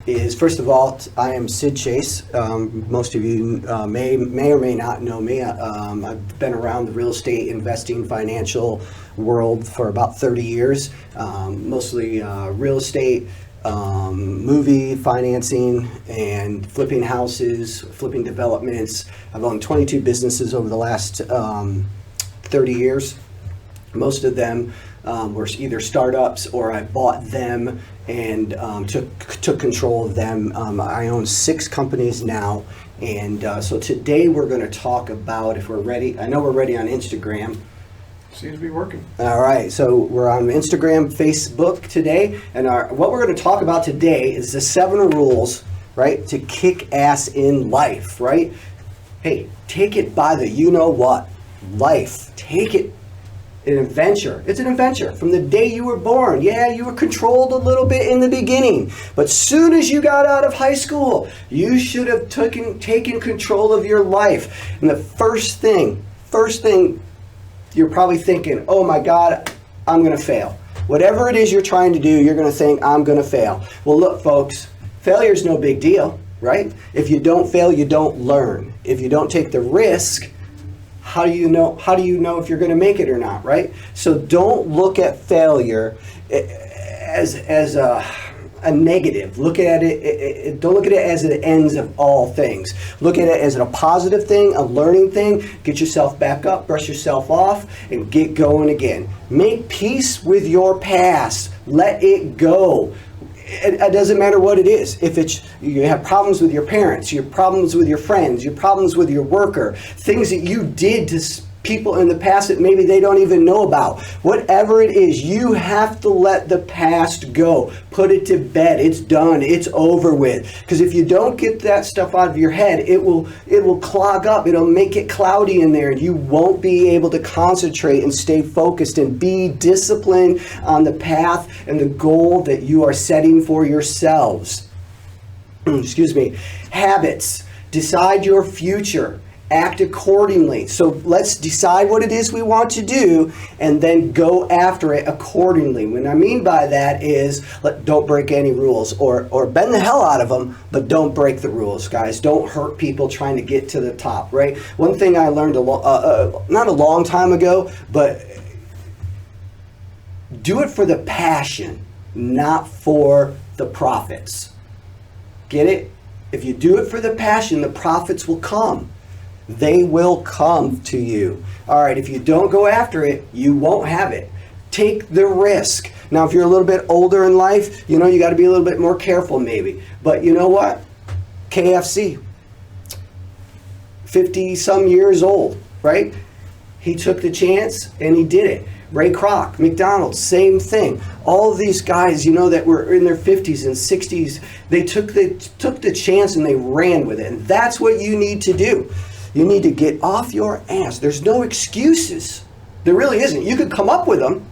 is, first of all, I am Sid Chase. Most of you may or may not know me. I've been around the real estate investing financial world for about 30 years, mostly real estate, movie financing, and flipping houses, flipping developments. I've owned 22 businesses over the last 30 years. Most of them were either startups or I bought them and took control of them. I own 6 companies now, and so today we're going to talk about, if we're ready, I know we're ready on Instagram. Seems to be working. All right, so we're on Instagram, Facebook today, and what we're going to talk about today is the 7 rules, right, to kick ass in life, right? Hey, take it by the you-know-what, life. Take it. An adventure. It's an adventure. From the day you were born, yeah, you were controlled a little bit in the beginning, but soon as you got out of high school, you should have taken control of your life. And the first thing, you're probably thinking, oh my God, I'm going to fail. Whatever it is you're trying to do, you're going to think, I'm going to fail. Well, look, folks, failure is no big deal, right? If you don't fail, you don't learn. If you don't take the risk, how do you know if you're going to make it or not, right? So don't look at failure as a negative. Look at it. Don't look at it as the ends of all things. Look at it as a positive thing, a learning thing. Get yourself back up, brush yourself off, and get going again. Make peace with your past. Let it go. It doesn't matter what it is. If it's you have problems with your parents, your problems with your friends, your problems with your worker, things that you did to people in the past that maybe they don't even know about. Whatever it is, you have to let the past go. Put it to bed. It's done. It's over with. Because if you don't get that stuff out of your head, it will clog up. It'll make it cloudy in there, and you won't be able to concentrate and stay focused and be disciplined on the path and the goal that you are setting for yourselves. Excuse me. Habits. Decide your future. Act accordingly. So let's decide what it is we want to do and then go after it accordingly. What I mean by that is don't break any rules or bend the hell out of them, but don't break the rules, guys. Don't hurt people trying to get to the top, right? One thing I learned not a long time ago, but do it for the passion, not for the profits. Get it? If you do it for the passion, the profits will come. They will come to you. All right, if you don't go after it, you won't have it. Take the risk. Now, if you're a little bit older in life, you got to be a little bit more careful maybe. But you know what? KFC, 50-some years old, right? He took the chance and he did it. Ray Kroc, McDonald's, same thing. All of these guys, that were in their 50s and 60s, they took the chance and they ran with it. And that's what you need to do. You need to get off your ass. There's no excuses. There really isn't. You could come up with them,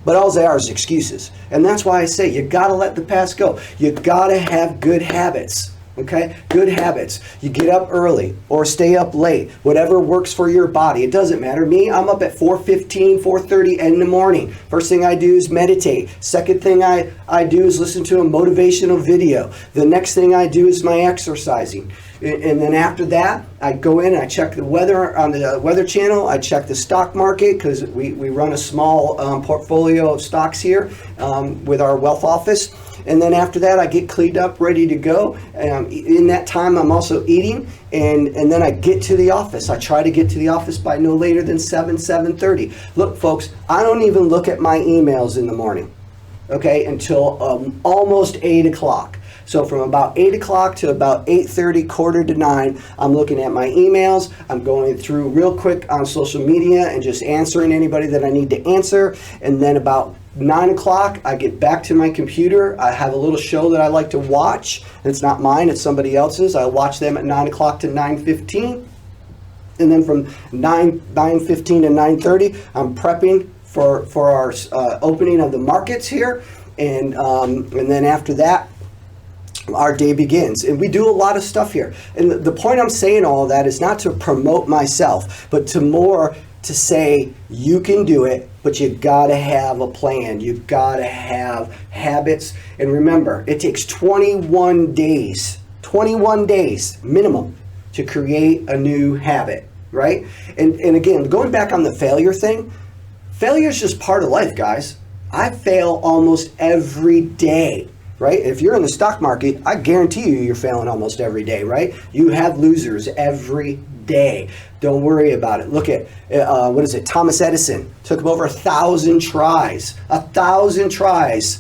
but all they are is excuses. And that's why I say you got to let the past go. You got to have good habits. Okay? Good habits. You get up early or stay up late. Whatever works for your body. It doesn't matter. Me, I'm up at 4:15, 4:30 in the morning. First thing I do is meditate. Second thing I do is listen to a motivational video. The next thing I do is my exercising. And then after that, I go in and I check the weather on the Weather Channel. I check the stock market because we run a small portfolio of stocks here with our wealth office. And then after that, I get cleaned up, ready to go. In that time, I'm also eating, and then I get to the office. I try to get to the office by no later than 7:30. Look, folks, I don't even look at my emails in the morning, okay, until almost 8 o'clock. So from about 8 o'clock to about 8:30, 8:45, I'm looking at my emails. I'm going through real quick on social media and just answering anybody that I need to answer. And then about 9 o'clock, I get back to my computer. I have a little show that I like to watch. It's not mine, it's somebody else's. I watch them at 9 o'clock to 9:15. And then from 9:15 to 9:30, I'm prepping for our opening of the markets here. And then after that, our day begins. And we do a lot of stuff here. And the point I'm saying all of that is not to promote myself, but to more to say you can do it, but you gotta have a plan. You gotta have habits. And remember, it takes 21 days minimum to create a new habit, right? And again, going back on the failure thing, failure is just part of life, guys. I fail almost every day, right? If you're in the stock market, I guarantee you're failing almost every day, right? You have losers every day. Don't worry about it. Look at, Thomas Edison. Took him over 1,000 tries. 1,000 tries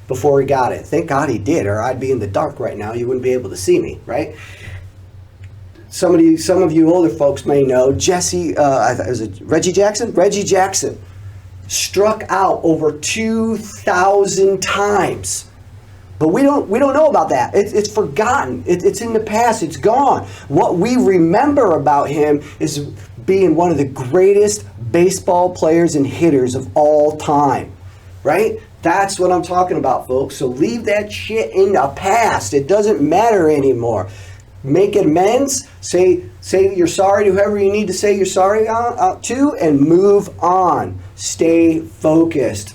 before he got it. Thank God he did, or I'd be in the dark right now. You wouldn't be able to see me, right? Some of you older folks may know Reggie Jackson? Reggie Jackson struck out over 2,000 times. But we don't know about that. It's forgotten. It's in the past. It's gone. What we remember about him is being one of the greatest baseball players and hitters of all time, right? That's what I'm talking about, folks. So leave that shit in the past. It doesn't matter anymore. Make amends. Say you're sorry to whoever you need to say you're sorry to, and move on. Stay focused.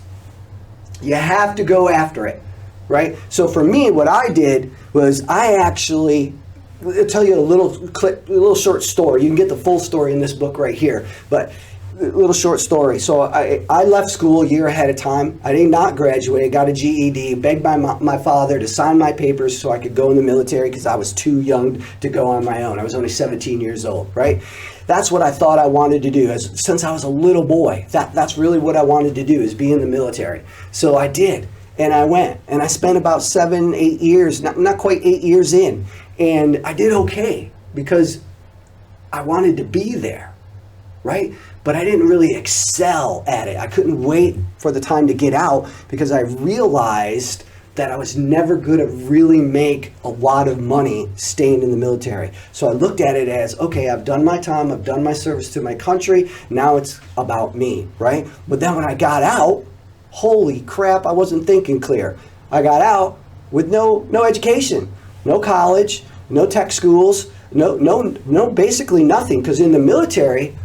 You have to go after it, right? So for me, what I did was I'll tell you a little short story. You can get the full story in this book right here, but a little short story. So I left school a year ahead of time. I did not graduate. Got a GED, begged my father to sign my papers so I could go in the military because I was too young to go on my own. I was only 17 years old, right? That's what I thought I wanted to do since I was a little boy. That's really what I wanted to do, is be in the military. So I did, and I went, and I spent about 7-8 years, not quite 8 years in, and I did okay because I wanted to be there, right? But I didn't really excel at it. I couldn't wait for the time to get out because I realized that I was never going to really make a lot of money staying in the military. So I looked at it as, okay, I've done my time, I've done my service to my country, now it's about me, right? But then when I got out, holy crap, I wasn't thinking clear. I got out with no education, no college, no tech schools, no basically nothing, because in the military,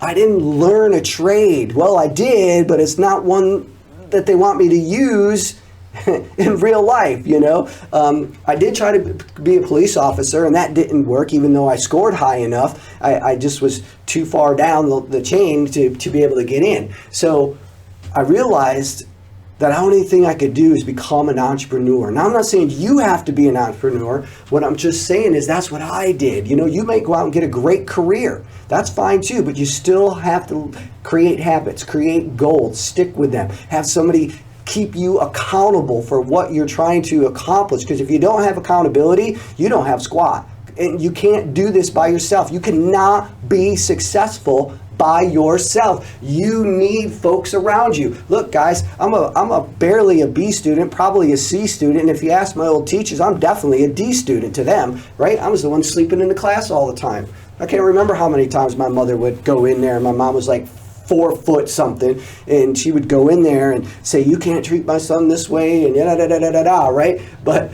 I didn't learn a trade. Well, I did, but it's not one that they want me to use in real life, you know. I did try to be a police officer, and that didn't work, even though I scored high enough. I just was too far down the chain to be able to get in. So I realized that the only thing I could do is become an entrepreneur. Now, I'm not saying you have to be an entrepreneur. What I'm just saying is that's what I did. You know, you may go out and get a great career. That's fine too, but you still have to create habits, create goals, stick with them. Have somebody keep you accountable for what you're trying to accomplish. Because if you don't have accountability, you don't have squat. And you can't do this by yourself. You cannot be successful by yourself. You need folks around you. Look, guys, I'm a barely a B student, probably a C student. And if you ask my old teachers, I'm definitely a D student to them, right? I was the one sleeping in the class all the time. I can't remember how many times my mother would go in there. My mom was like 4 foot something, and she would go in there and say, you can't treat my son this way, and da-da-da-da-da-da, right? But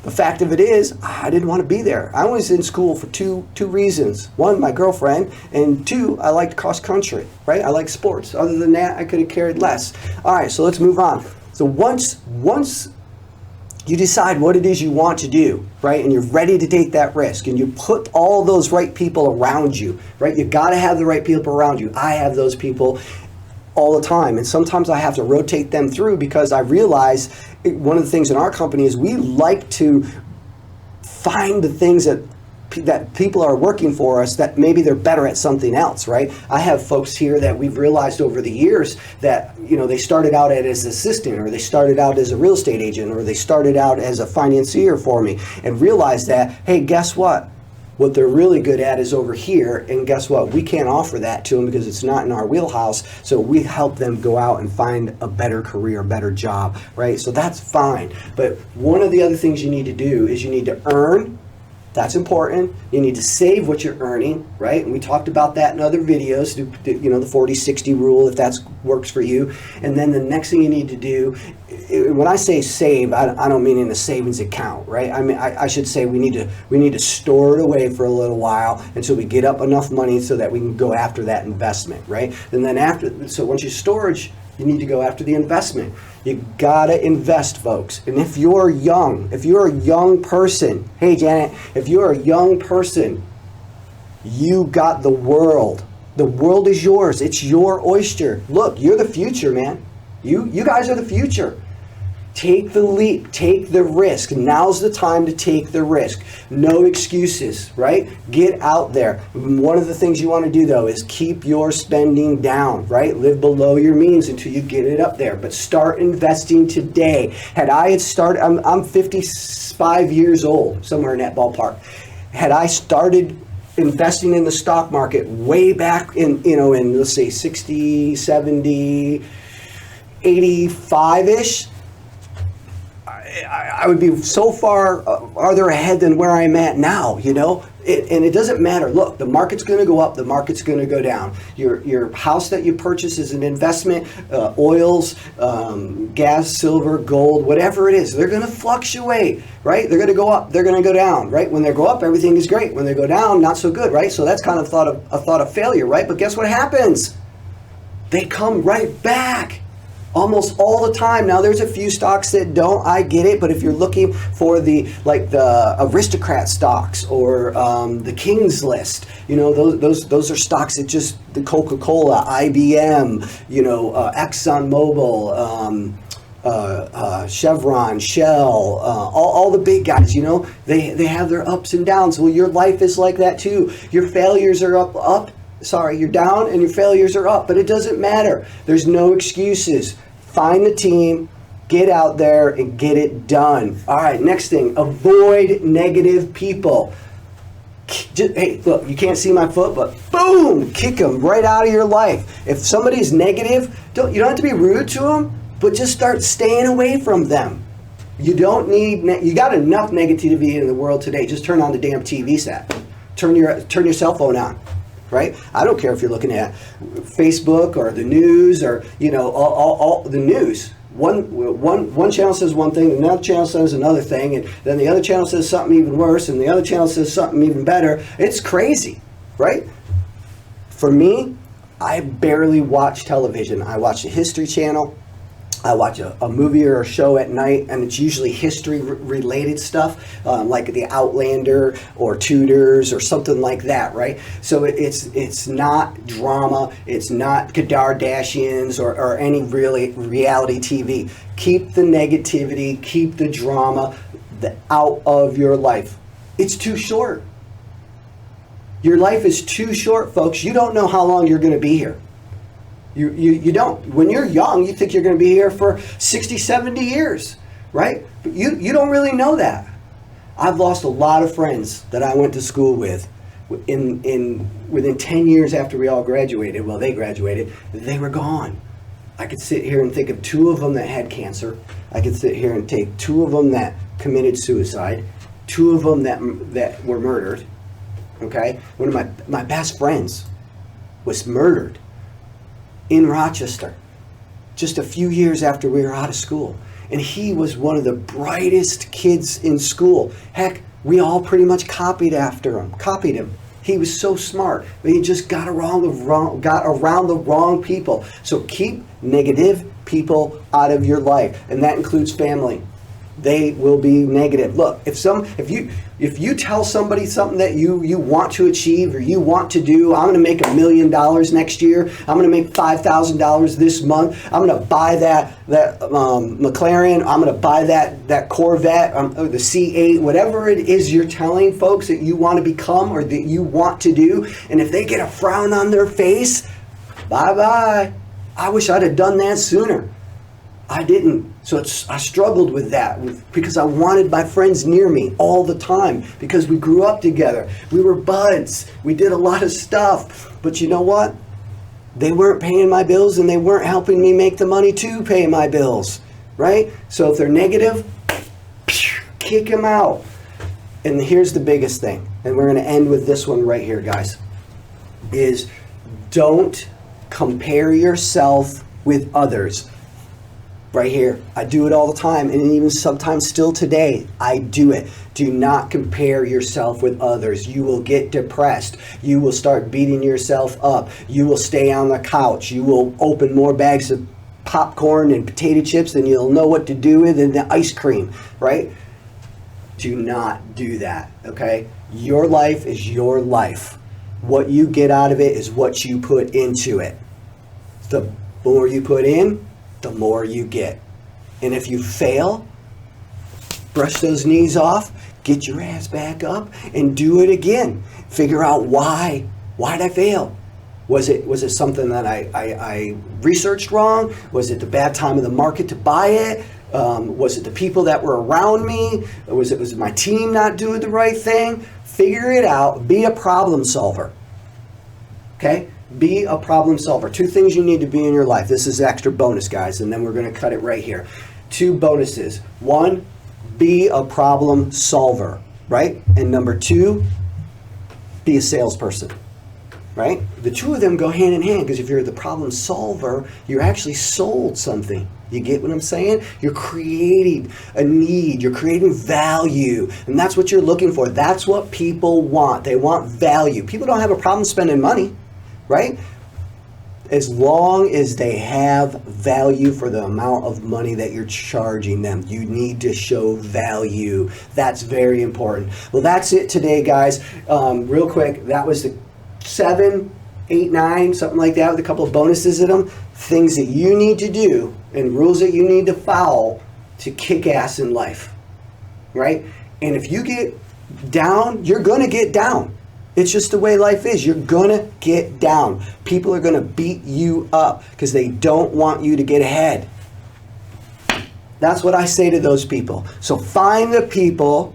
the fact of it is, I didn't want to be there. I was in school for two reasons. One, my girlfriend, and two, I liked cross country, right? I liked sports. Other than that, I could have cared less. All right, so let's move on. So once you decide what it is you want to do, right, and you're ready to take that risk, and you put all those right people around you, right? You got to have the right people around you. I have those people all the time, and sometimes I have to rotate them through because I realize one of the things in our company is we like to find the things that people are working for us that maybe they're better at something else, right? I have folks here that we've realized over the years that, you know, they started out as an assistant, or they started out as a real estate agent, or they started out as a financier for me, and realized that, hey, guess what? What they're really good at is over here, and guess what? We can't offer that to them because it's not in our wheelhouse, so we help them go out and find a better career, a better job, right? So that's fine. But one of the other things you need to do is you need to earn. That's important. You need to save what you're earning, right? And we talked about that in other videos, you know, the 40-60 rule, if that works for you. And then the next thing you need to do when I say save, I don't mean in a savings account, right? I mean, I should say we need to store it away for a little while until we get up enough money so that we can go after that investment, right? And then so once you storage, you need to go after the investment. You gotta invest, folks. And if you're a young person, hey Janet, if you're a young person, you got the world. The world is yours. It's your oyster. Look, you're the future, man. You guys are the future. Take the leap. Take the risk. Now's the time to take the risk. No excuses, right? Get out there. One of the things you want to do, though, is keep your spending down, right? Live below your means until you get it up there. But start investing today. Had started, I'm 55 years old, somewhere in that ballpark. Had I started investing in the stock market way back in let's say 60, 70, 85-ish, I would be so far farther ahead than where I'm at now, and it doesn't matter. Look, the market's going to go up, the market's going to go down. Your house that you purchase is an investment, oils, gas, silver, gold, whatever it is, they're going to fluctuate, right? They're going to go up, they're going to go down, right? When they go up, everything is great. When they go down, not so good, right? So that's kind of a thought of failure, right? But guess what happens? They come right back. Almost all the time. Now, there's a few stocks that don't. I get it, but if you're looking for the aristocrat stocks or the King's List, those are stocks that just the Coca-Cola, IBM, ExxonMobil, Chevron, Shell, all the big guys. They have their ups and downs. Well, your life is like that too. Your failures are you're down and your failures are up, but it doesn't matter. There's no excuses. Find the team, get out there and get it done. All right, next thing, avoid negative people. Hey, look, you can't see my foot, but boom, kick them right out of your life. If somebody's negative, you don't have to be rude to them, but just start staying away from them. You got enough negativity in the world today. Just turn on the damn TV set. Turn your cell phone on. Right? I don't care if you're looking at Facebook or the news or all the news. One channel says one thing, another channel says another thing, and then the other channel says something even worse, and the other channel says something even better. It's crazy, right? For me, I barely watch television. I watch the History Channel. I watch a movie or a show at night, and it's usually history-related stuff, like The Outlander or Tudors or something like that, right? So it's not drama, it's not Kardashians or any really reality TV. Keep the negativity, keep the drama out of your life. It's too short. Your life is too short, folks. You don't know how long you're going to be here. You don't. When you're young, you think you're going to be here for 60, 70 years, right? But you don't really know that. I've lost a lot of friends that I went to school with within 10 years after we all graduated. Well, they graduated. They were gone. I could sit here and think of 2 of them that had cancer. I could sit here and take 2 of them that committed suicide, 2 of them that were murdered, okay? One of my best friends was murdered in Rochester, just a few years after we were out of school. And he was one of the brightest kids in school. Heck, we all pretty much copied him. He was so smart, but he just got around the wrong people. So keep negative people out of your life, and that includes family. They will be negative. Look, if you tell somebody something that you want to achieve or you want to do, I'm going to make $1 million next year. I'm going to make $5,000 this month. I'm going to buy that McLaren. I'm going to buy that Corvette, the C8, whatever it is you're telling folks that you want to become or that you want to do. And if they get a frown on their face, bye-bye. I wish I'd have done that sooner. I didn't. So I struggled with that because I wanted my friends near me all the time because we grew up together. We were buds. We did a lot of stuff. But you know what? They weren't paying my bills and they weren't helping me make the money to pay my bills, right? So if they're negative, kick them out. And here's the biggest thing, and we're going to end with this one right here, guys, is don't compare yourself with others. right here. I do it all the time, and even sometimes still today, I do it. Do not compare yourself with others. You will get depressed. You will start beating yourself up. You will stay on the couch. You will open more bags of popcorn and potato chips than you'll know what to do with, and the ice cream, right? Do not do that, okay? Your life is your life. What you get out of it is what you put into it. The more you put in, the more you get. And if you fail, brush those knees off, get your ass back up, and do it again. Figure out why. Why did I fail? Was it something that I researched wrong? Was it the bad time of the market to buy it? Was it the people that were around me? Was it my team not doing the right thing? Figure it out. Be a problem solver. Okay? Be a problem solver. 2 things you need to be in your life. This is extra bonus, guys, and then we're going to cut it right here. 2 bonuses. 1, be a problem solver, right? And number 2, be a salesperson, right? The 2 of them go hand in hand, because if you're the problem solver, you're actually sold something. You get what I'm saying? You're creating a need. You're creating value. And that's what you're looking for. That's what people want. They want value. People don't have a problem spending money, right? As long as they have value for the amount of money that you're charging them. You need to show value. That's very important. Well, that's it today, guys. Real quick, that was the 7, 8, 9, something like that, with a couple of bonuses in them. Things that you need to do and rules that you need to follow to kick ass in life, right? And if you get down, you're going to get down. It's just the way life is. You're going to get down. People are going to beat you up because they don't want you to get ahead. That's what I say to those people. So find the people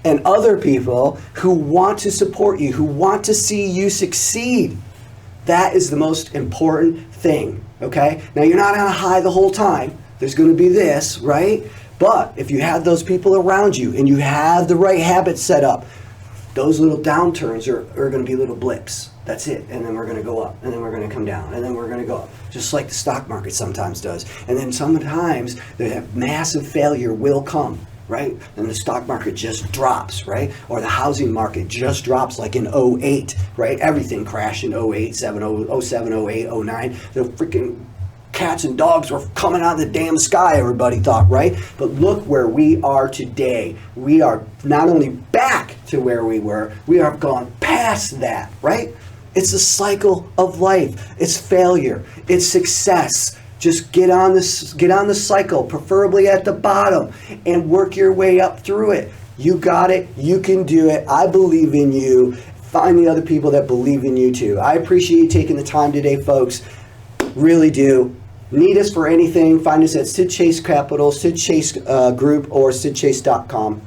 and other people who want to support you, who want to see you succeed. That is the most important thing, okay? Now, you're not on a high the whole time. There's going to be this, right? But if you have those people around you and you have the right habits set up, those little downturns are going to be little blips. That's it. And then we're going to go up. And then we're going to come down. And then we're going to go up. Just like the stock market sometimes does. And then sometimes the massive failure will come, right? And the stock market just drops, right? Or the housing market just drops, like in '08, right? Everything crashed in '08, 07, 08, '09. The freaking cats and dogs were coming out of the damn sky, everybody thought, right? But look where we are today. We are not only back to where we were, we have gone past that, right? It's a cycle of life. It's failure. It's success. Just get on the cycle, preferably at the bottom, and work your way up through it. You got it. You can do it. I believe in you. Find the other people that believe in you too. I appreciate you taking the time today, folks. Really do. Need us for anything, find us at Sid Chase Capital, Sid Chase Group, or sidchase.com.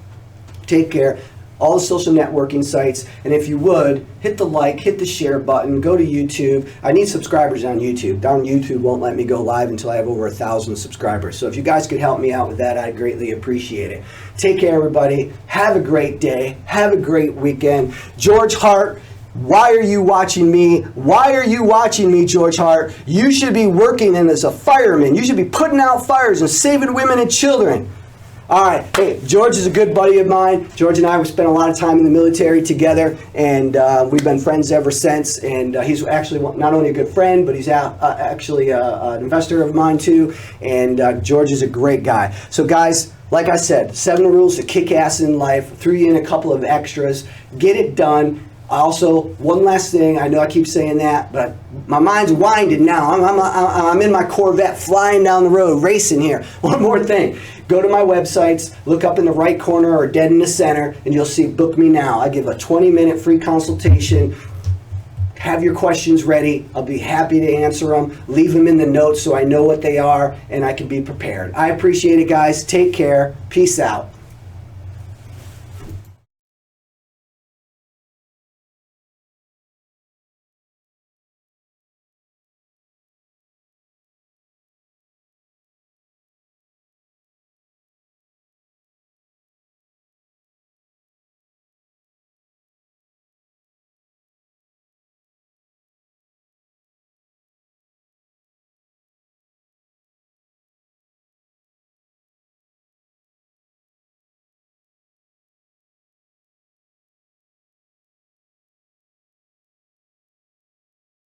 Take care. All the social networking sites. And if you would, hit the like, hit the share button, go to YouTube. I need subscribers on YouTube. YouTube won't let me go live until I have over 1,000 subscribers. So if you guys could help me out with that, I'd greatly appreciate it. Take care, everybody. Have a great day. Have a great weekend. George Hart, why are you watching me? Why are you watching me, George Hart? You should be working in as a fireman. You should be putting out fires and saving women and children. All right. Hey, George is a good buddy of mine. George and I have spent a lot of time in the military together, and we've been friends ever since. And he's actually not only a good friend, but he's actually an investor of mine too. And George is a great guy. So guys, like I said, 7 rules to kick ass in life. Threw you in a couple of extras. Get it done. Also, one last thing, I know I keep saying that, but my mind's winding now. I'm in my Corvette flying down the road, racing here. One more thing. Go to my websites, look up in the right corner or dead in the center, and you'll see Book Me Now. I give a 20-minute free consultation. Have your questions ready. I'll be happy to answer them. Leave them in the notes so I know what they are and I can be prepared. I appreciate it, guys. Take care. Peace out.